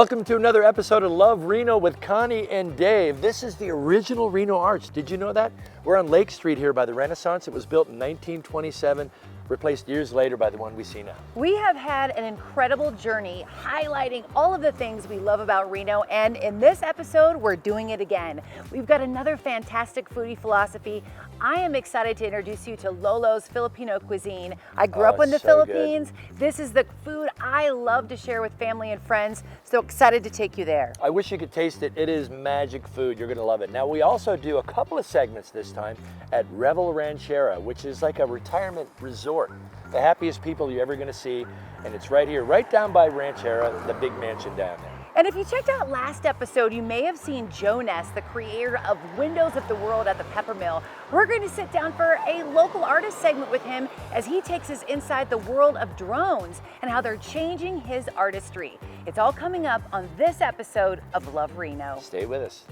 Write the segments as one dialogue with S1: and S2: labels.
S1: Welcome to another episode of Love Reno with Connie and Dave. This is the original Reno Arch. Did you know that? We're on Lake Street here by the Renaissance. It was built in 1927, replaced years later by the one we see now.
S2: We have had an incredible journey highlighting all of the things we love about Reno, and in this episode, we're doing it again. We've got another fantastic foodie philosophy. I am excited to introduce you to Lolo's Filipino cuisine. I grew up in the Philippines.
S1: Good.
S2: This is the food I love to share with family and friends, so excited to take you there.
S1: I wish you could taste it. It is magic food. You're gonna love it. Now, we also do a couple of segments this time at Revel Rancharrah, which is like a retirement resort. The happiest people you're ever gonna see, and it's right here, right down by Rancharrah, the big mansion down there.
S2: And if you checked out last episode, you may have seen Joe Ness, the creator of Windows of the World at the Pepper Mill. We're going to sit down for a local artist segment with him as he takes us inside the world of drones and how they're changing his artistry. It's all coming up on this episode of Love Reno.
S1: Stay with us.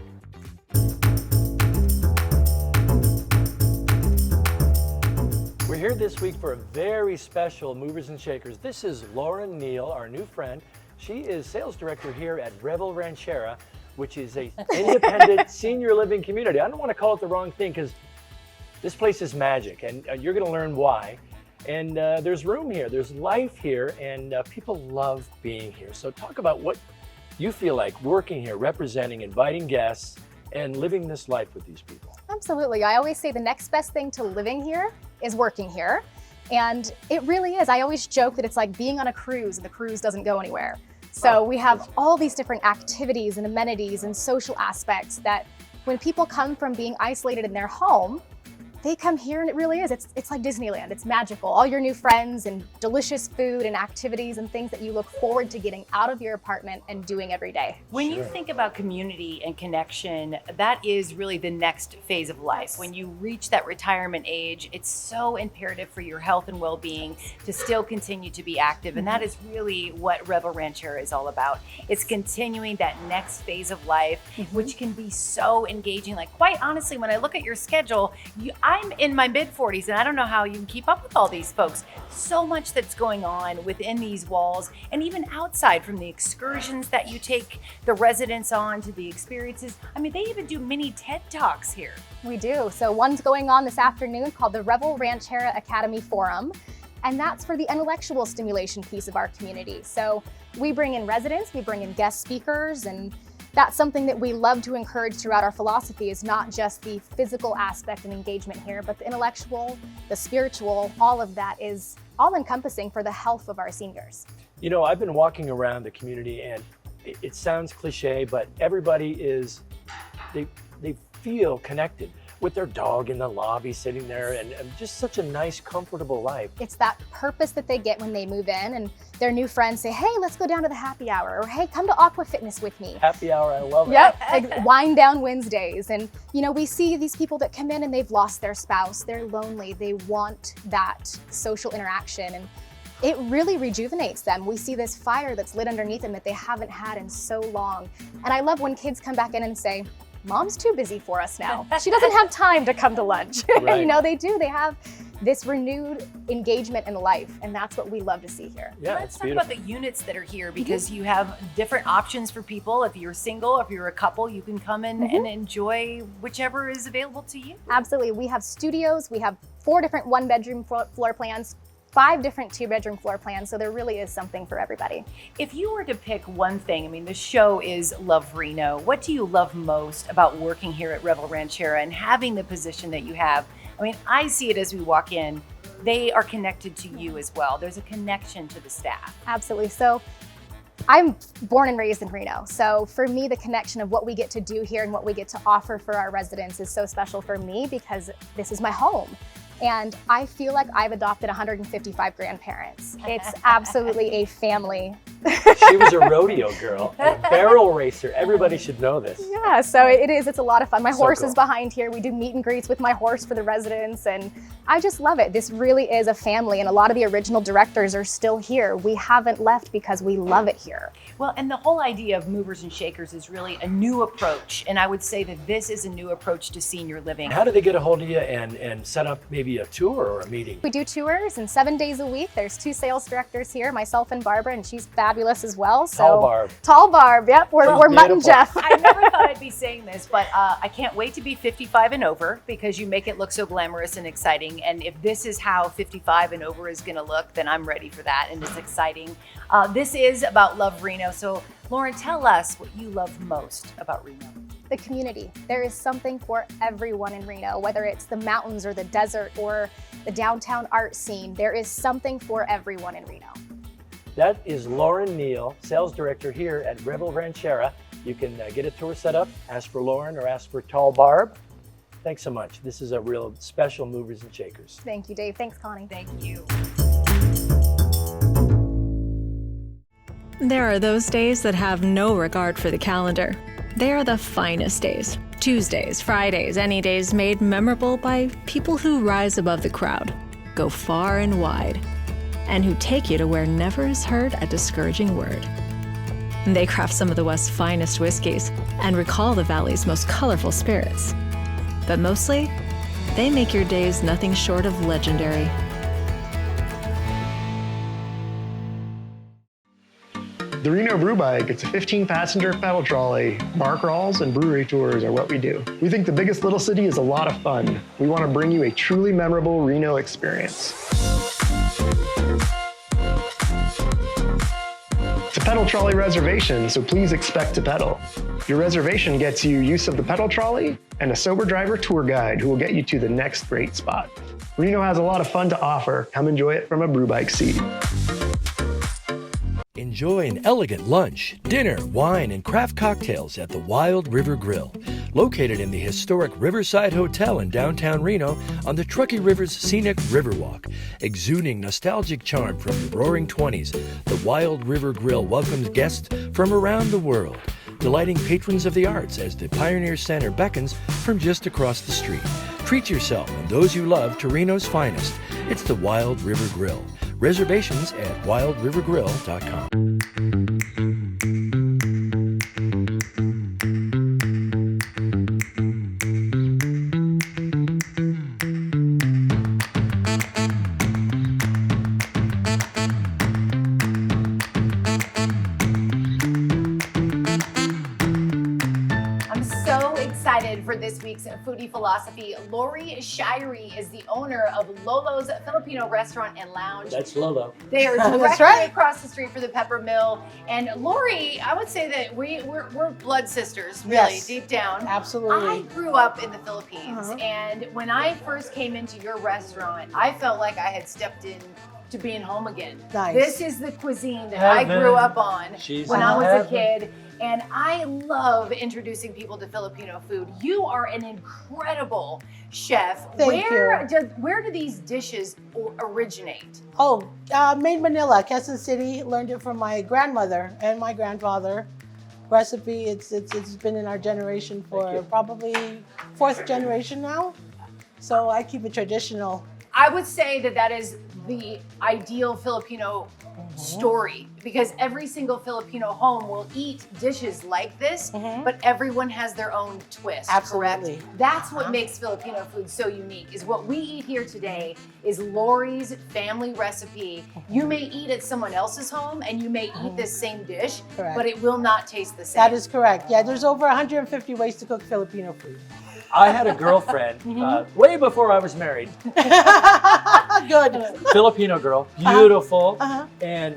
S1: We're here this week for a very special Movers and Shakers. This is Laura Neal, our new friend. She is sales director here at Revel Rancharrah, which is an independent senior living community. I don't want to call it the wrong thing because this place is magic, and you're going to learn why. And there's room here, there's life here, and people love being here. So talk about what you feel like working here, representing, inviting guests, and living this life with these people.
S3: Absolutely. I always say the next best thing to living here is working here. And it really is. I always joke that it's like being on a cruise and the cruise doesn't go anywhere. So we have all these different activities and amenities and social aspects that when people come from being isolated in their home, they come here and it really is. It's like Disneyland. It's magical. All your new friends and delicious food and activities and things that you look forward to getting out of your apartment and doing every day.
S2: When you think about community and connection, that is really the next phase of life. When you reach that retirement age, it's so imperative for your health and well-being to still continue to be active. And that is really what Revel Rancharrah is all about. It's continuing that next phase of life, which can be so engaging. Like, quite honestly, when I look at your schedule, I'm in my mid-40s and I don't know how you can keep up with all these folks. So much that's going on within these walls and even outside, from the excursions that you take the residents on to the experiences. I mean, they even do mini TED Talks here.
S3: We do. So one's going on this afternoon called the Revel Rancharrah Academy Forum. And that's for the intellectual stimulation piece of our community. So we bring in residents, we bring in guest speakers, and that's something that we love to encourage throughout our philosophy, is not just the physical aspect and engagement here, but the intellectual, the spiritual, all of that is all encompassing for the health of our seniors.
S1: You know, I've been walking around the community and it sounds cliche, but everybody is, they feel connected with their dog in the lobby sitting there, and just such a nice, comfortable life.
S3: It's that purpose that they get when they move in and their new friends say, hey, let's go down to the happy hour, or hey, come to Aqua Fitness with me.
S1: Happy hour, I love it.
S3: Yep, like wind down Wednesdays. And you know, we see these people that come in and they've lost their spouse, they're lonely, they want that social interaction, and it really rejuvenates them. We see this fire that's lit underneath them that they haven't had in so long. And I love when kids come back in and say, Mom's too busy for us now. She doesn't have time to come to lunch.
S1: Right.
S3: You know, they do. They have this renewed engagement in life, and that's what we love to see here.
S1: Yeah,
S2: Let's talk about the units that are here, because you have different options for people. If you're single, if you're a couple, you can come in and enjoy whichever is available to you.
S3: Absolutely. We have studios. We have 4 different 1-bedroom floor plans, 5 different 2-bedroom floor plans, so there really is something for everybody.
S2: If you were to pick one thing, I mean, the show is Love Reno. What do you love most about working here at Revel Rancharrah and having the position that you have? I mean, I see it as we walk in. They are connected to you as well. There's a connection to the staff.
S3: Absolutely. So I'm born and raised in Reno. So for me, the connection of what we get to do here and what we get to offer for our residents is so special for me, because this is my home. And I feel like I've adopted 155 grandparents. It's absolutely a family.
S1: She was a rodeo girl, a barrel racer. Everybody should know this.
S3: Yeah, so it is. It's a lot of fun. My horse
S1: cool.
S3: is behind here. We do meet and greets with my horse for the residents, and I just love it. This really is a family, and a lot of the original directors are still here. We haven't left because we love it here.
S2: Well, and the whole idea of Movers and Shakers is really a new approach, and I would say that this is a new approach to senior living.
S1: How do they get a hold of you and set up maybe a tour or a meeting?
S3: We do tours, and 7 days a week. There's 2 sales directors here, myself and Barbara, and she's fabulous. fabulous as well. So
S1: Tall Barb.
S3: Tall Barb, yep, we're Mutton
S1: beautiful.
S3: Jeff.
S2: I never thought I'd be saying this, but I can't wait to be 55 and over because you make it look so glamorous and exciting. And if this is how 55 and over is going to look, then I'm ready for that, and it's exciting. This is about Love Reno. So, Lauren, tell us what you love most about Reno.
S3: The community. There is something for everyone in Reno, whether it's the mountains or the desert or the downtown art scene. There is something for everyone in Reno.
S1: That is Lauren Neal, sales director here at Revel Rancharrah. You can get a tour set up, ask for Lauren or ask for Tall Barb. Thanks so much. This is a real special Movers and Shakers.
S3: Thank you, Dave. Thanks, Connie.
S2: Thank you.
S4: There are those days that have no regard for the calendar. They are the finest days. Tuesdays, Fridays, any days made memorable by people who rise above the crowd, go far and wide, and who take you to where never is heard a discouraging word. They craft some of the West's finest whiskeys and recall the Valley's most colorful spirits. But mostly, they make your days nothing short of legendary.
S5: The Reno Brew Bike, it's a 15-passenger pedal trolley. Bar crawls and brewery tours are what we do. We think the biggest little city is a lot of fun. We want to bring you a truly memorable Reno experience. It's a pedal trolley reservation, so please expect to pedal. Your reservation gets you use of the pedal trolley and a sober driver tour guide who will get you to the next great spot. Reno has a lot of fun to offer. Come enjoy it from a brew bike seat.
S1: Enjoy an elegant lunch, dinner, wine, and craft cocktails at the Wild River Grill. Located in the historic Riverside Hotel in downtown Reno on the Truckee River's scenic Riverwalk. Exuding nostalgic charm from the roaring 20s, the Wild River Grill welcomes guests from around the world, delighting patrons of the arts as the Pioneer Center beckons from just across the street. Treat yourself and those you love to Reno's finest. It's the Wild River Grill. Reservations at wildrivergrill.com.
S2: For this week's Foodie Philosophy, Lorry Shirey is the owner of Lolo's Filipino Restaurant and Lounge.
S1: That's Lolo.
S2: They are directly across the street from the Pepper Mill. And Lorry, I would say that we're blood sisters, really,
S6: Yes.
S2: deep down.
S6: Absolutely.
S2: I grew up in the Philippines, and when I first came into your restaurant, I felt like I had stepped in to being home again.
S6: Nice.
S2: This is the cuisine that I grew up on when I was a kid. And I love introducing people to Filipino food. You are an incredible chef.
S6: Thank you.
S2: Where do these dishes originate?
S6: Oh, made Manila, Quezon City. Learned it from my grandmother and my grandfather. Recipe, it's been in our generation for probably 4th generation now. So I keep it traditional.
S2: I would say that is the ideal Filipino story, because every single Filipino home will eat dishes like this, but everyone has their own twist.
S6: Absolutely.
S2: Correct? That's what makes Filipino food so unique, is what we eat here today is Lorry's family recipe. You may eat at someone else's home and you may eat this same dish, but it will not taste the same.
S6: That is correct. Yeah, there's over 150 ways to cook Filipino food.
S1: I had a girlfriend way before I was married.
S6: Good.
S1: Filipino girl, beautiful. And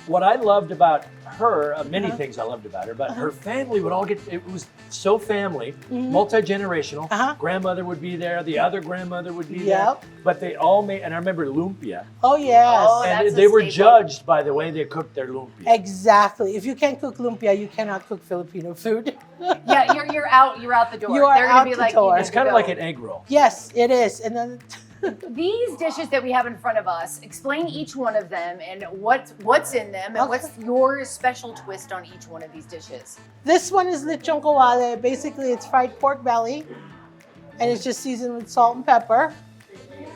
S1: what I loved about her, many things I loved about her, but her family would all it was so family, multi-generational. Grandmother would be there, the other grandmother would be there. But they all made, and I remember lumpia.
S6: Oh, yes.
S1: And they were judged by the way they cooked their lumpia.
S6: Exactly. If you can't cook lumpia, you cannot cook Filipino food.
S2: Yeah, you're out the door.
S6: You are
S2: They're gonna
S6: out
S2: be
S6: the
S2: like,
S6: door.
S1: It's kind of like an egg roll.
S6: Yes, it is. And then
S2: These dishes that we have in front of us, explain each one of them and what's in them and what's your special twist on each one of these dishes.
S6: This one is lechon kawale. Basically, it's fried pork belly, and it's just seasoned with salt and pepper.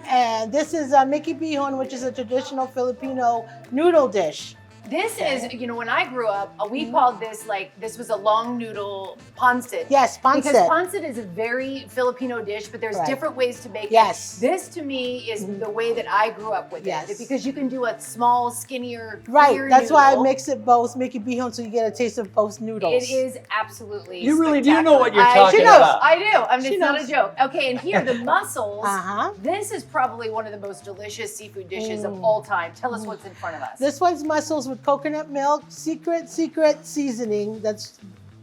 S6: And this is Mickey Bihon, which is a traditional Filipino noodle dish.
S2: This is, you know, when I grew up, we called this this was a long noodle pancit.
S6: Yes, pancit.
S2: Because pancit is a very Filipino dish, but there's different ways to make
S6: Yes.
S2: it. This to me is the way that I grew up with it. Because you can do a small, skinnier, clear
S6: That's why I
S2: noodle.
S6: mix it both, make it bihon so you get a taste of both noodles.
S2: It is absolutely
S1: You really do know what you're
S2: spectacular.
S1: talking
S6: She knows.
S1: about.
S2: I do. I mean,
S6: She
S2: it's not a
S6: knows.
S2: joke. Okay, and here, the mussels.
S6: Uh-huh.
S2: This is probably one of the most delicious seafood dishes of all time. Tell us what's in front of us.
S6: This one's mussels with coconut milk, secret seasoning. That's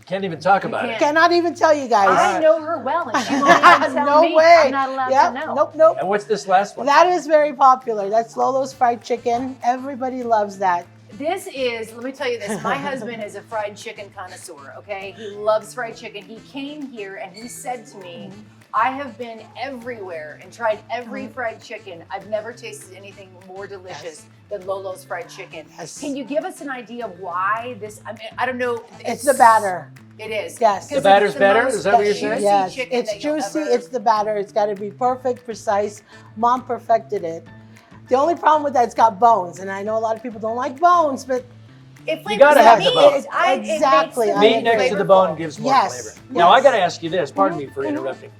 S1: Can't even talk about it.
S6: cannot even tell you guys.
S2: I know her well, and she won't even tell
S6: No
S2: me.
S6: way.
S2: I'm not allowed
S6: Yep.
S2: to know.
S6: Nope.
S1: And what's this last one?
S6: That is very popular. That's Lolo's fried chicken. Everybody loves that.
S2: This is, let me tell you this, my husband is a fried chicken connoisseur, okay? He loves fried chicken. He came here and he said to me, I have been everywhere and tried every fried chicken. I've never tasted anything more delicious than Lolo's fried chicken.
S6: Yes.
S2: Can you give us an idea of why this, I mean, I don't know.
S6: It's the batter.
S2: It is.
S6: Yes.
S2: 'Cause
S1: The batter's
S2: it's
S1: better?
S2: most
S1: Is that what you're saying?
S2: juicy
S6: Yes,
S2: chicken
S6: it's
S2: that you'll
S6: juicy.
S2: ever-
S6: It's the batter. It's got to be perfect, precise. Mom perfected it. The only problem with that, it's got bones, and I know a lot of people don't like bones, but
S2: It
S1: You gotta
S2: flavors
S1: have
S2: the
S1: the
S2: meat.
S1: bone.
S6: Exactly.
S2: It makes the
S1: Meat
S2: meat
S1: next to the
S2: flavorful.
S1: bone gives more
S6: Yes,
S1: flavor. Now I
S6: yes.
S1: got to ask you this. Pardon me for interrupting.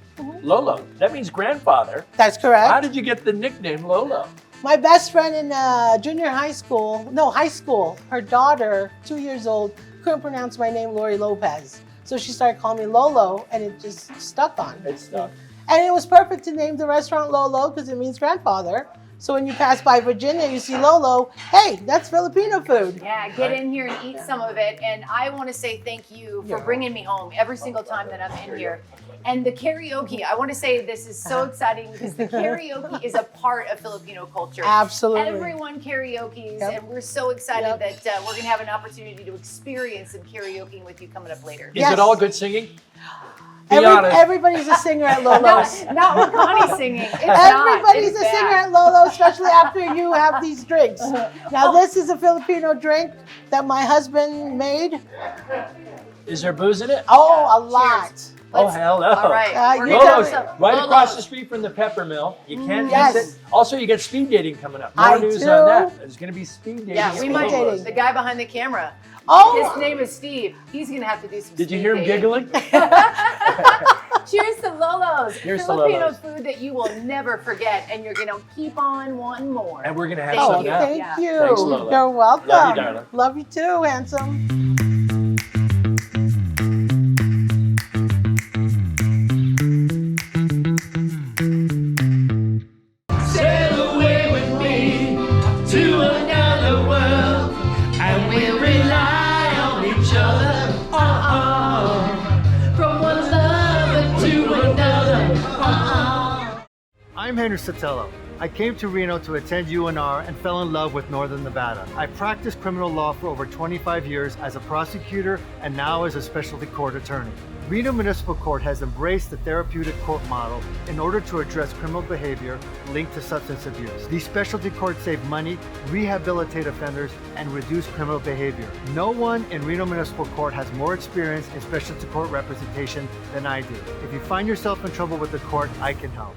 S1: Lolo. That means grandfather.
S6: that's correct.
S1: How did you get the nickname Lolo?
S6: My best friend in high school, her daughter, 2 years old, couldn't pronounce my name, Lori Lopez. So she started calling me Lolo, and it just stuck on.
S1: It's stuck.
S6: And it was perfect to name the restaurant Lolo because it means grandfather. So when you pass by Virginia, you see Lolo, hey, that's Filipino food.
S2: Yeah, get in here and eat some of it. And I want to say thank you for bringing me home every single time that I'm in here. And the karaoke, I want to say this is so exciting because the karaoke is a part of Filipino culture.
S6: Absolutely.
S2: Everyone karaoke's,
S6: Yep.
S2: and we're so excited
S6: Yep.
S2: that we're going to have an opportunity to experience some karaoke with you coming up later.
S1: Is
S6: Yes.
S1: it all good singing? Be honest.
S6: Everybody's a singer at Lolo's.
S2: Not with Connie singing. It's
S6: Everybody's
S2: not.
S6: a
S2: It's
S6: singer
S2: bad.
S6: at Lolo, especially after you have these drinks. Now, this is a Filipino drink that my husband made.
S1: Is there booze in it?
S6: Oh, a lot.
S1: Oh,
S2: Let's-
S1: hell no.
S2: All right. We're
S6: you
S2: gonna
S6: got
S1: Lolo's
S2: have some-
S1: right across
S2: Lolo's.
S1: the street from the pepper mill. You can't
S6: Yes.
S1: miss it. Also, you get speed dating coming up. More
S6: I
S1: news
S6: do.
S1: on that. There's going to be speed dating.
S2: Yeah,
S1: at
S2: we
S1: Lolo's.
S2: might.
S6: dating.
S2: The guy behind the camera.
S6: Oh,
S2: His name is Steve. He's gonna have to do some.
S1: Did you
S2: speed
S1: hear him
S2: dating.
S1: giggling?
S2: Cheers to Lolo's.
S1: Cheers to
S2: Filipino
S1: Lolo's.
S2: food that you will never forget, and you're gonna keep on wanting more.
S1: And we're going to have
S2: Thank
S1: some
S2: you.
S1: now.
S6: thank
S2: Yeah.
S6: you.
S1: Thanks, Lolo.
S6: You're welcome.
S1: Love you, darling.
S6: Love you too, handsome.
S1: Sail away with me to another world, and we'll rely on each other. From one lover to another.
S7: I'm Henry Sotelo. I came to Reno to attend UNR and fell in love with Northern Nevada. I practiced criminal law for over 25 years as a prosecutor and now as a specialty court attorney. Reno Municipal Court has embraced the therapeutic court model in order to address criminal behavior linked to substance abuse. These specialty courts save money, rehabilitate offenders, and reduce criminal behavior. No one in Reno Municipal Court has more experience in specialty court representation than I do. If you find yourself in trouble with the court, I can help.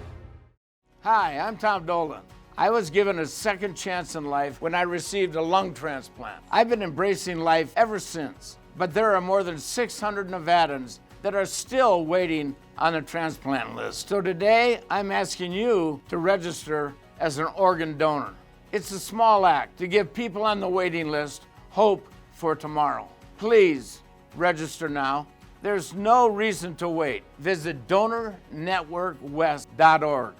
S8: Hi, I'm Tom Dolan. I was given a second chance in life when I received a lung transplant. I've been embracing life ever since, but there are more than 600 Nevadans that are still waiting on a transplant list. So today, I'm asking you to register as an organ donor. It's a small act to give people on the waiting list hope for tomorrow. Please register now. There's no reason to wait. Visit donornetworkwest.org.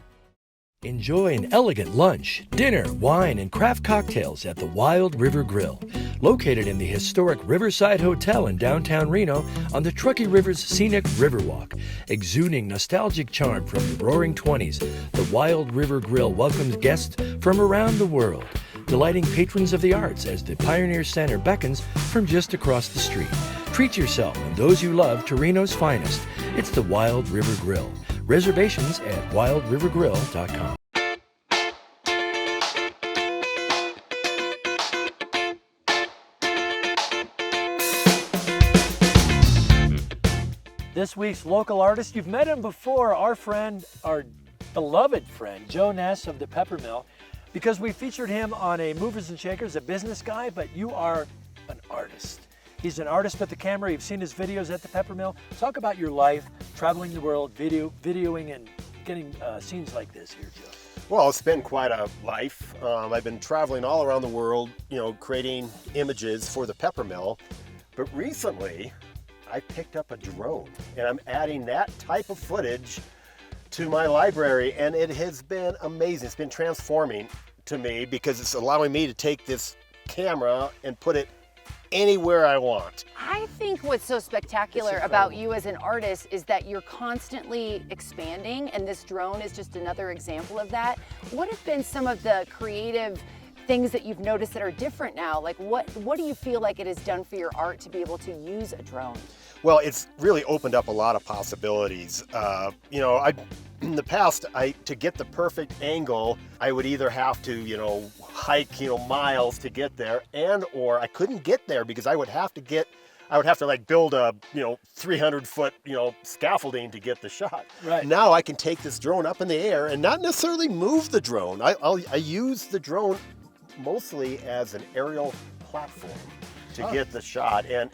S9: Enjoy an elegant lunch, dinner, wine, and craft cocktails at the Wild River Grill. Located in the historic Riverside Hotel in downtown Reno on the Truckee River's scenic Riverwalk. Exuding nostalgic charm from the roaring 20s, the Wild River Grill welcomes guests from around the world, delighting patrons of the arts as the Pioneer Center beckons from just across the street. Treat yourself and those you love to Reno's finest. It's the Wild River Grill. Reservations at wildrivergrill.com.
S1: This week's local artist, you've met him before, our beloved friend, Joe Ness of the Pepper Mill. because we featured him on a Movers and Shakers, a business guy, but you are an artist. He's an artist with the camera. You've seen his videos at the Peppermill. Talk about your life, traveling the world, videoing and getting scenes like this here, Joe.
S10: Well, it's been quite a life. I've been traveling all around the world, creating images for the Peppermill. But recently, I picked up a drone, and I'm adding that type of footage to my library, and it has been amazing. It's been transforming to me because it's allowing me to take this camera and put it anywhere I want.
S2: I think what's so spectacular about you as an artist is that you're constantly expanding, and this drone is just another example of that. What have been some of the creative things that you've noticed that are different now? Like what do you feel like it has done for your art to be able to use a drone?
S10: Well, it's really opened up a lot of possibilities. In the past, to get the perfect angle, I would either have to, hike, miles to get there, or I couldn't get there because I would have to like build a, 300-foot, scaffolding to get the shot.
S1: Right.
S10: Now I can take this drone up in the air and not necessarily move the drone. I use the drone mostly as an aerial platform to get the shot, and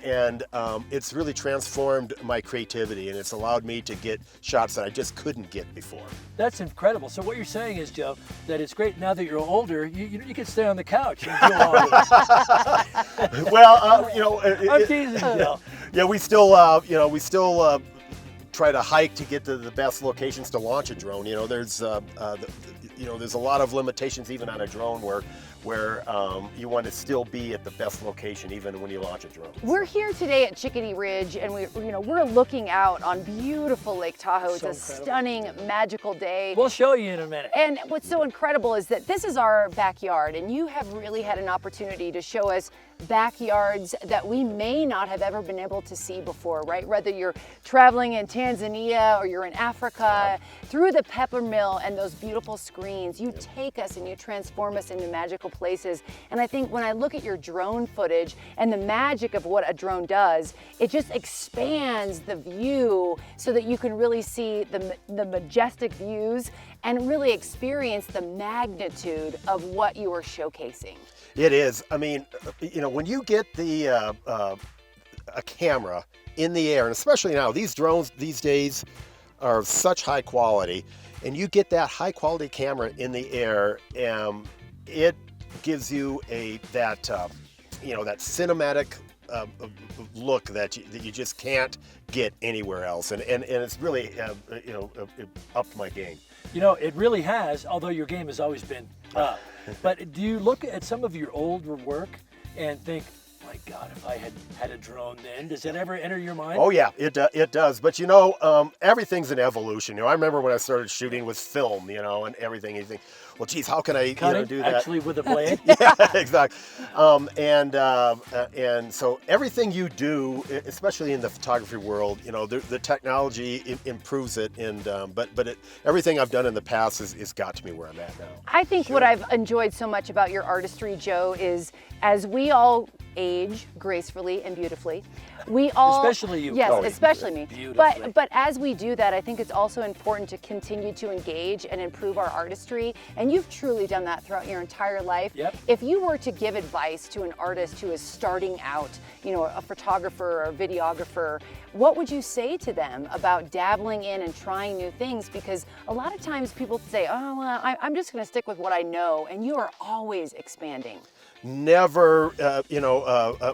S10: it's really transformed my creativity, and it's allowed me to get shots that I just couldn't get before.
S1: That's incredible. So what you're saying is, Joe, that it's great now that you're older, you can stay on the couch and do all this.
S10: Well,
S1: I'm teasing, Joe.
S10: Yeah, we still try to hike to get to the best locations to launch a drone. There's a lot of limitations even on a drone where you want to still be at the best location even when you launch a drone.
S2: We're here today at Chickadee Ridge, and we're looking out on beautiful Lake Tahoe. It's a stunning, magical day.
S1: We'll show you in a minute.
S2: And what's so incredible is that this is our backyard, and you have really had an opportunity to show us backyards that we may not have ever been able to see before, right? Whether you're traveling in Tanzania or you're in Africa, through the Peppermill and those beautiful screens, you take us and you transform us into magical places. And I think when I look at your drone footage and the magic of what a drone does, it just expands the view so that you can really see the majestic views and really experience the magnitude of what you are showcasing.
S10: It is. I mean, when you get a camera in the air, and especially now, these drones these days are of such high quality, and you get that high quality camera in the air, it gives you that cinematic look that you just can't get anywhere else, and it's really upped my game.
S1: It really has, although your game has always been up. But do you look at some of your older work and think, my God, if I had a drone then, does that ever enter your mind?
S10: Oh yeah, it does. But everything's an evolution. I remember when I started shooting with film, and everything. You think, well, geez, how can I do that?
S1: Actually, with a blade.
S10: Yeah, exactly. And so everything you do, especially in the photography world, the technology improves it. But everything I've done in the past has got to me where I'm at now.
S2: I think what I've enjoyed so much about your artistry, Joe, is as we all age gracefully and beautifully, we all,
S1: especially you,
S2: yes,
S1: Connie.
S2: especially me.
S1: Beautifully.
S2: But as we do that, I think it's also important to continue to engage and improve our artistry. And you've truly done that throughout your entire life.
S1: Yep.
S2: If you were to give advice to an artist who is starting out, a photographer or a videographer, what would you say to them about dabbling in and trying new things? Because a lot of times people say, oh, well, I'm just going to stick with what I know, and you are always expanding.
S10: Never,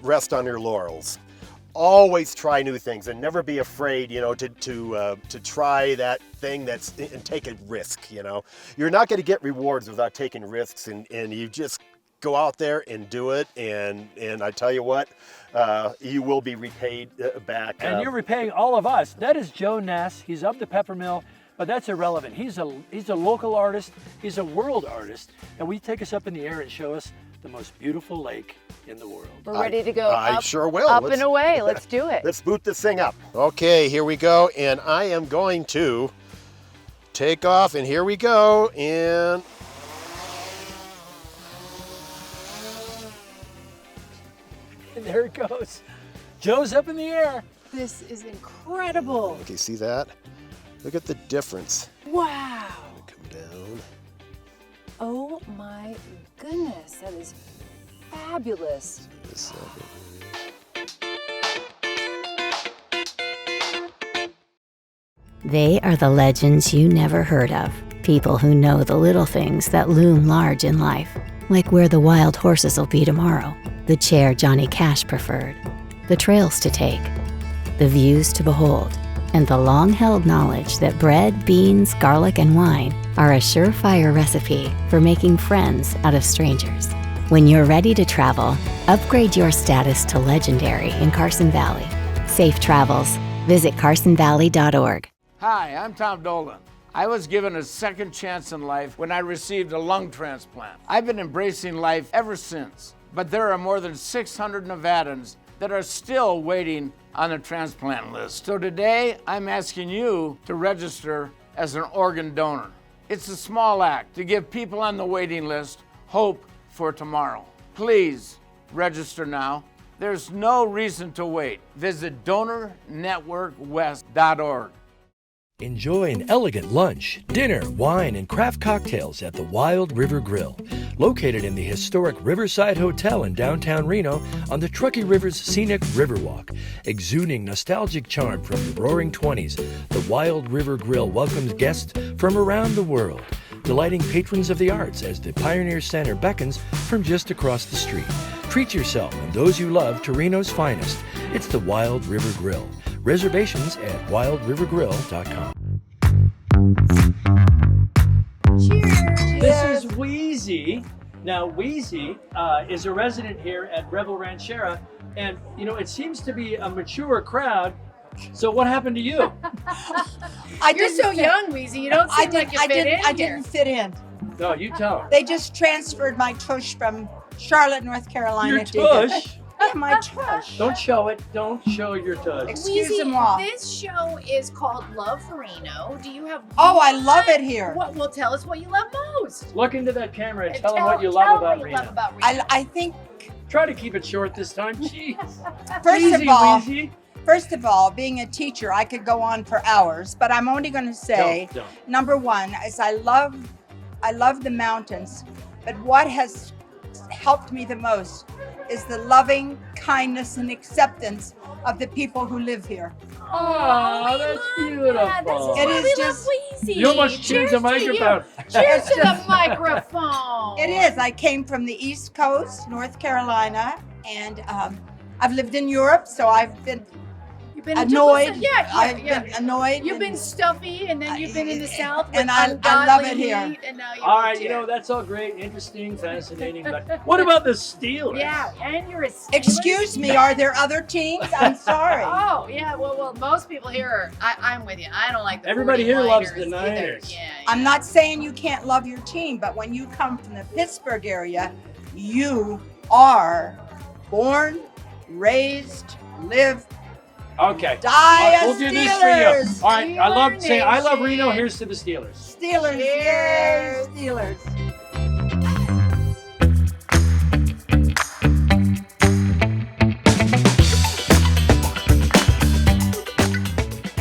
S10: rest on your laurels. Always try new things, and never be afraid, to try that thing and take a risk. You're not going to get rewards without taking risks, and you just go out there and do it. And I tell you what, you will be repaid back.
S1: And you're repaying all of us. That is Joe Ness. He's of the Peppermill. But that's irrelevant. He's a local artist. He's a world artist. And we take us up in the air and show us the most beautiful lake in the world.
S2: We're ready to go
S10: I
S2: up,
S10: sure will.
S2: up and away. Let's do it.
S10: Let's boot this thing up. Okay, here we go. And I am going to take off, and here we go. And
S1: there it goes. Joe's up in the air.
S2: This is incredible.
S10: okay, see that? Look at the difference.
S2: Wow.
S10: Come down.
S2: Oh my
S11: fabulous.
S12: They are the legends you never heard of. People who know the little things that loom large in life, like where the wild horses will be tomorrow, the chair Johnny Cash preferred, the trails to take, the views to behold, and the long-held knowledge that bread, beans, garlic, and wine are a surefire recipe for making friends out of strangers. When you're ready to travel, upgrade your status to legendary in Carson Valley. Safe travels. Visit carsonvalley.org.
S8: Hi, I'm Tom Dolan. I was given a second chance in life when I received a lung transplant. I've been embracing life ever since, but there are more than 600 Nevadans that are still waiting on the transplant list. So today, I'm asking you to register as an organ donor. It's a small act to give people on the waiting list hope for tomorrow. Please register now. There's no reason to wait. Visit donornetworkwest.org.
S9: Enjoy an elegant lunch, dinner, wine, and craft cocktails at the Wild River Grill, located in the historic Riverside Hotel in downtown Reno on the Truckee River's scenic Riverwalk. Exuding nostalgic charm from the roaring 20s, the Wild River Grill welcomes guests from around the world, delighting patrons of the arts as the Pioneer Center beckons from just across the street. Treat yourself and those you love to Reno's finest. It's the Wild River Grill. Reservations at wildrivergrill.com.
S1: Cheers! This is Wheezy. Now, Wheezy is a resident here at Revel Rancharrah, and it seems to be a mature crowd. So what happened to you?
S13: You're so young, Wheezy. You don't seem like you fit in. I didn't fit in.
S1: No, you tell her.
S13: They just transferred my tush from Charlotte, North Carolina.
S1: Your tush?
S13: Yeah, my tush.
S1: Don't show it. Don't show your tush.
S13: Excuse them all.
S2: This show is called Love Reno. Do you have?
S13: Oh, I love it here.
S2: Well, tell us what you love most.
S1: Look into that camera and tell them what you love about Reno.
S13: I think.
S1: Try to keep it short this time. Jeez.
S13: First of all, being a teacher, I could go on for hours, but I'm only going to say, number one is I love the mountains, but what has helped me the most is the loving kindness and acceptance of the people who live here.
S1: Oh, that's beautiful.
S13: It is just.
S1: You almost chewed the microphone.
S2: Cheers to the microphone.
S13: It is. I came from the East Coast, North Carolina, and I've lived in Europe, so I've been.
S2: You've been
S13: annoyed.
S2: I've
S13: been annoyed.
S2: You've been stuffy, and then you've been in the South.
S13: And I love it here.
S2: And now
S1: all right, that's all great, interesting, fascinating. But what about the Steelers?
S2: Yeah, and you're a Steelers.
S13: Excuse me, are there other teams? I'm sorry.
S2: Oh, yeah. Well, most people here are. I'm with you. I don't like the.
S1: Everybody here loves the
S2: Niners.
S1: Yeah.
S13: I'm not saying you can't love your team, but when you come from the Pittsburgh area, you are born, raised, live.
S1: Okay.
S13: We'll
S1: do this for you. All right. I love Reno. Here's to the Steelers.
S13: Steelers. Yay, Steelers.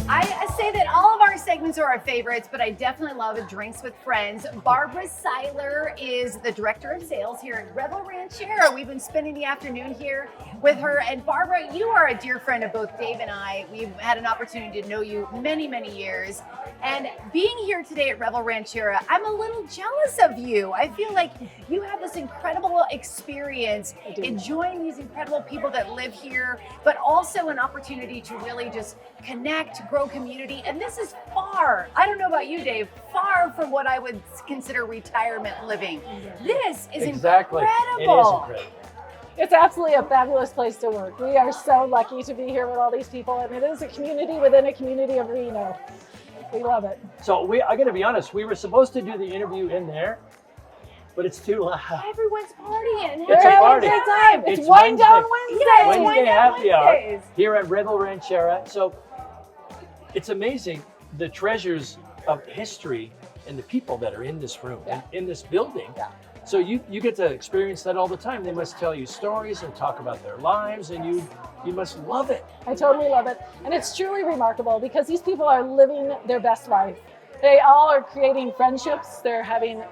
S2: I say that all of our segments are our favorites, but I definitely love Drinks with Friends. Barbara Seiler is the director of sales here at Revel Rancharrah. We've been spending the afternoon here with her. And Barbara, you are a dear friend of both Dave and I. We've had an opportunity to know you many, many years. And being here today at Revel Rancharrah, I'm a little jealous of you. I feel like you have this incredible experience enjoying these incredible people that live here, but also an opportunity to really just connect, grow community. And this is far, I don't know about you, Dave, far from what I would consider retirement living. This is incredible.
S1: It is incredible.
S14: It's absolutely a fabulous place to work. We are so lucky to be here with all these people, and it is a community within a community of Reno. We love it.
S1: So I got to be honest, we were supposed to do the interview in there, but it's too loud.
S2: Everyone's partying.
S1: It's a party.
S14: Great time. It's Wind Down Wednesday.
S1: Wednesday happy hour here at Revel Rancharrah. So it's amazing the treasures of history and the people that are in this room, in this building.
S14: Yeah.
S1: So you get to experience that all the time. They must tell you stories and talk about their lives, and you must love it.
S14: I totally love it. And it's truly remarkable because these people are living their best life. They all are creating friendships. They're having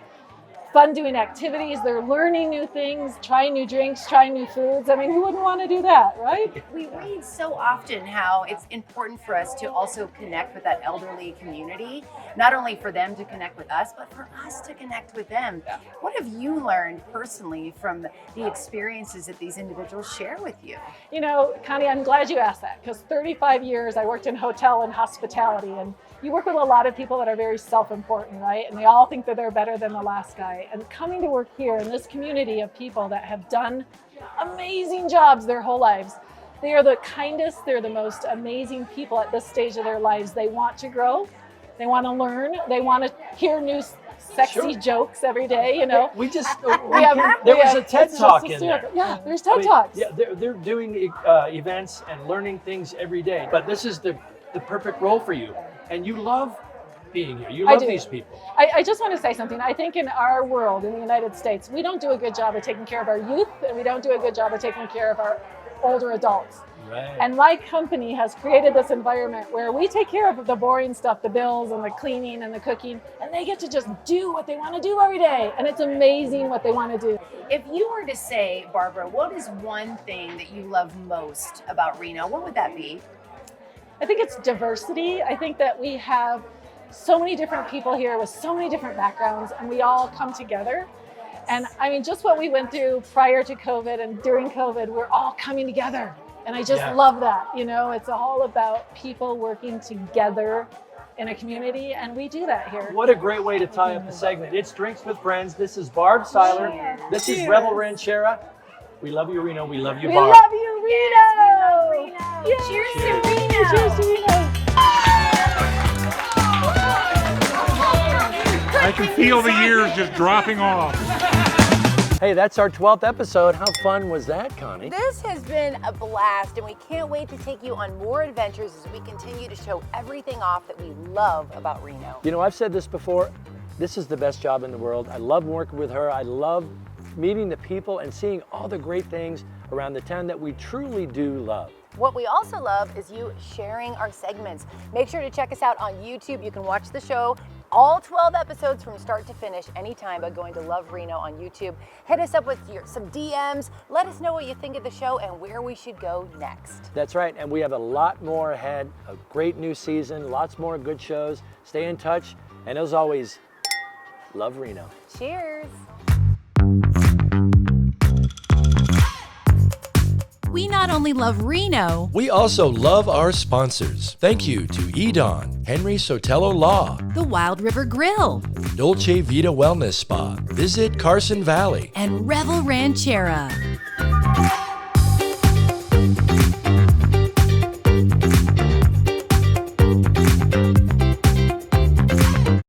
S14: fun doing activities. They're learning new things, trying new drinks, trying new foods. I mean, who wouldn't want to do that, right?
S2: We read so often how it's important for us to also connect with that elderly community, not only for them to connect with us, but for us to connect with them.
S1: Yeah.
S2: What have you learned personally from the experiences that these individuals share with you?
S14: You know, Connie, I'm glad you asked that, because 35 years I worked in hotel and hospitality, and you work with a lot of people that are very self-important, right? And they all think that they're better than the last guy. And coming to work here in this community of people that have done amazing jobs their whole lives, they are the kindest, they're the most amazing people at this stage of their lives. They want to grow, they want to learn, they want to hear new sexy jokes every day, you know.
S1: We just, there was a TED Talk in there.
S14: Yeah, there's TED Talks.
S1: Yeah, they're doing events and learning things every day. But this is the perfect role for you. And you love being here. You love these people.
S14: I just want to say something. I think in our world, in the United States, we don't do a good job of taking care of our youth, and we don't do a good job of taking care of our older adults.
S1: Right.
S14: And my company has created this environment where we take care of the boring stuff, the bills and the cleaning and the cooking, and they get to just do what they want to do every day. And it's amazing what they want to do.
S2: If you were to say, Barbara, what is one thing that you love most about Reno, what would that be?
S14: I think it's diversity. I think that we have so many different people here with so many different backgrounds, and we all come together. And I mean, just what we went through prior to COVID and during COVID, we're all coming together. And I just love that. You know, it's all about people working together in a community, and we do that here.
S1: What a great way to tie up the segment. It's Drinks with Friends. This is Barb Seiler. This is Revel Rancharrah. We love you, Reno. We love you, Barb.
S14: We love you, Reno.
S2: Yes, we love Reno.
S14: Yes.
S2: Cheers to Reno.
S14: Cheers to Reno.
S11: I can feel the years just dropping off.
S1: Hey, that's our 12th episode. How fun was that, Connie?
S2: This has been a blast, and we can't wait to take you on more adventures as we continue to show everything off that we love about Reno.
S1: You know, I've said this before. This is the best job in the world. I love working with her. I love meeting the people and seeing all the great things around the town that we truly do love.
S2: What we also love is you sharing our segments. Make sure to check us out on YouTube. You can watch the show, all 12 episodes from start to finish anytime by going to Love Reno on YouTube. Hit us up with some DMs. Let us know what you think of the show and where we should go next.
S1: That's right, and we have a lot more ahead, a great new season, lots more good shows. Stay in touch, and as always, love Reno.
S2: Cheers.
S15: We not only love Reno,
S9: we also love our sponsors. Thank you to Edon, Henry Sotelo Law,
S15: the Wild River Grill,
S9: Dolce Vita Wellness Spa, Visit Carson Valley,
S15: and Revel Rancharrah.